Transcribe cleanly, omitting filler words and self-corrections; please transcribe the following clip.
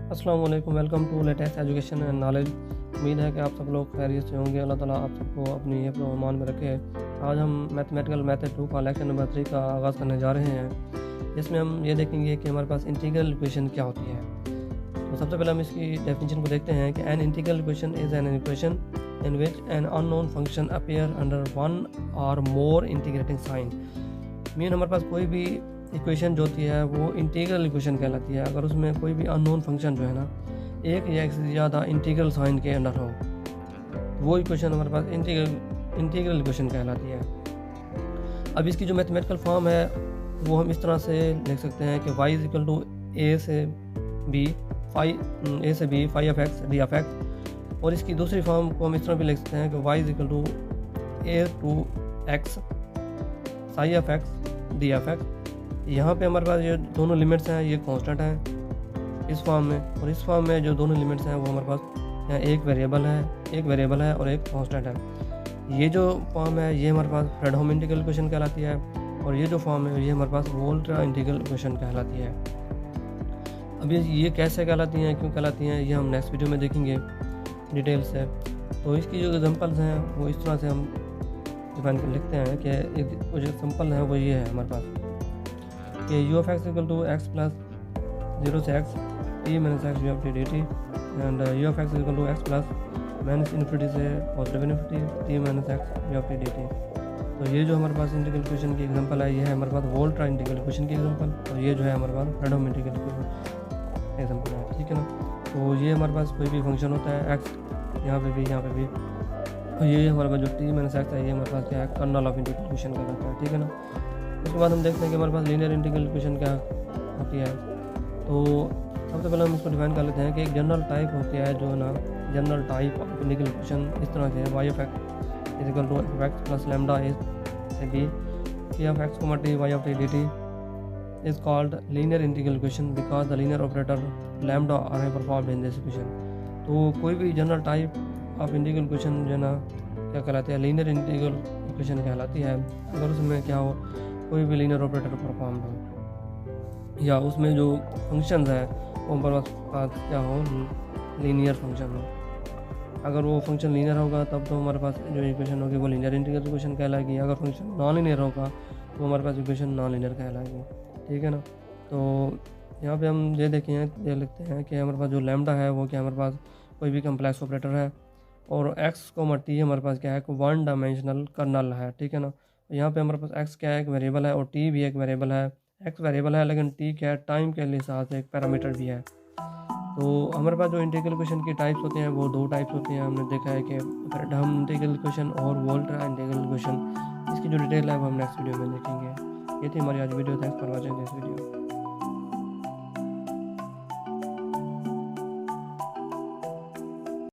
अस्सलाम वालेकुम, welcome to latest education and knowledge. उम्मीद है कि आप सब लोग खैरियत से होंगे। अल्लाह ताला आप सबको अपनी हिफ्ज़ व अमान में रखे। आज हम मैथमेटिकल मेथड 2 का लेक्चर नंबर 3 का आगाज़ करने जा रहे हैं, जिसमें हम ये देखेंगे कि हमारे पास इंटीग्रल इक्वेशन क्या होती है। तो सबसे पहले हम इसकी डेफिनेशन को देखते हैं कि an integral equation is an equation in which an unknown function appear under one और मोर इंटीग्रेटिंग साइन। मीन हमारे पास कोई भी इक्वेशन जो होती है वो इंटीग्रल इक्वेशन कहलाती है अगर उसमें कोई भी अननोन फंक्शन जो है ना एक या एक से ज़्यादा इंटीग्रल साइन के अंडर हो, वो इक्वेशन हमारे पास इंटीग्रल इक्वेशन कहलाती है। अब इसकी जो मैथमेटिकल फॉर्म है वो हम इस तरह से लिख सकते हैं कि y is equal to a से b phi of x d of x, और इसकी दूसरी फॉर्म को हम इस तरह भी लिख सकते हैं कि y is equal to a two x psi of x d of x. यहाँ पे हमारे पास ये दोनों लिमिट्स हैं, ये कांस्टेंट हैं इस फॉर्म में, और इस फॉर्म में जो दोनों लिमिट्स हैं वो हमारे पास यहाँ एक वेरिएबल है और एक कांस्टेंट है। ये जो फॉर्म है ये हमारे पास फ्रेडहोम इंटीग्रल इक्वेशन कहलाती है, और ये जो फॉर्म है ये हमारे पास वोल्टा इंटीग्रल इक्वेशन कहलाती है। अब ये कैसे कहलाती हैं, क्यों कहलाती हैं, ये हम नेक्स्ट वीडियो में देखेंगे डिटेल से। तो इसकी जो एग्जांपल्स हैं वो इस तरह से हम डिफाइन कर लिखते हैं कि एक जो एग्जांपल है वो ये है हमारे पास कि u of x equal to x plus 0 से x t minus x u of t d t, and u of x equal to x plus minus infinity से positive infinity t minus x u of t d t. तो ये जो हमारे पास integral equation की example है ये है हमारे पास वोल्टा इंटीग्रल इक्वेशन की एग्जांपल, और ये जो है हमारे पास फ्रेडहोम इंटीग्रल इक्वेशन एग्जांपल है, ठीक है ना। तो ये हमारे पास कोई भी फंक्शन होता है एक्स, यहाँ पे भी, और ये हमारे पास जो टी माइनस एक्स है ये हमारे पास क्या है, कर्नल ऑफ इंटीग्रल इक्वेशन कहलाता है, ठीक है ना। उसके बाद हम देखते हैं कि हमारे पास लीनियर इंटीग्रल इक्वेशन क्या होती है। तो सबसे पहले हम इसको डिफाइन कर लेते हैं कि एक जनरल टाइप होती है जो ना general type of integral equation इस तरह से y of x is equal to f x plus lambda a से b t of x t y of t d t is called linear integral equation because the linear operator lambda are performed in this equation. तो कोई भी general type of integral equation जो ना क्या कहलाती है, linear integral equation कहलाती है अगर उसमें क्या हो कोई भी लीनियर ऑपरेटर परफॉर्म हो, या उसमें जो फंक्शंस है वो हमारे पास क्या हो लीनियर फंक्शन हो। अगर वो फंक्शन लीनियर होगा तब तो हमारे पास जो इक्वेशन होगी वो लीनियर इंटीग्रल इक्वेशन कहलाएगी। अगर फंक्शन नॉन लीनियर होगा तो हमारे पास इक्वेशन नॉन लीनियर कहलाएगी, ठीक है ना। तो यहाँ पे हम ये लिखते हैं कि हमारे पास जो लैम्डा है वो क्या हमारे पास कोई भी कम्प्लेक्स ऑपरेटर है, और एक्स को टी हमारे पास क्या है वन डायमेंशनल कर्नल है, ठीक है ना। यहाँ पे हमारे पास एक्स क्या है एक वेरिएबल है, और टी भी एक वेरिएबल है। एक्स वेरिएबल है लेकिन टी क्या है टाइम के लिहाज से एक पैरामीटर भी है। तो हमारे पास जो इंटीग्रल इक्वेशन की टाइप्स होते हैं वो दो टाइप्स होती हैं। हमने देखा है कि फ्रेडहोम इंटीग्रल इक्वेशन और वोल्टा इंटीग्रल इक्वेशन। इसकी जो डिटेल है वो हम नेक्स्ट वीडियो में देखेंगे। ये थी हमारी आज video. Thanks for watching this video.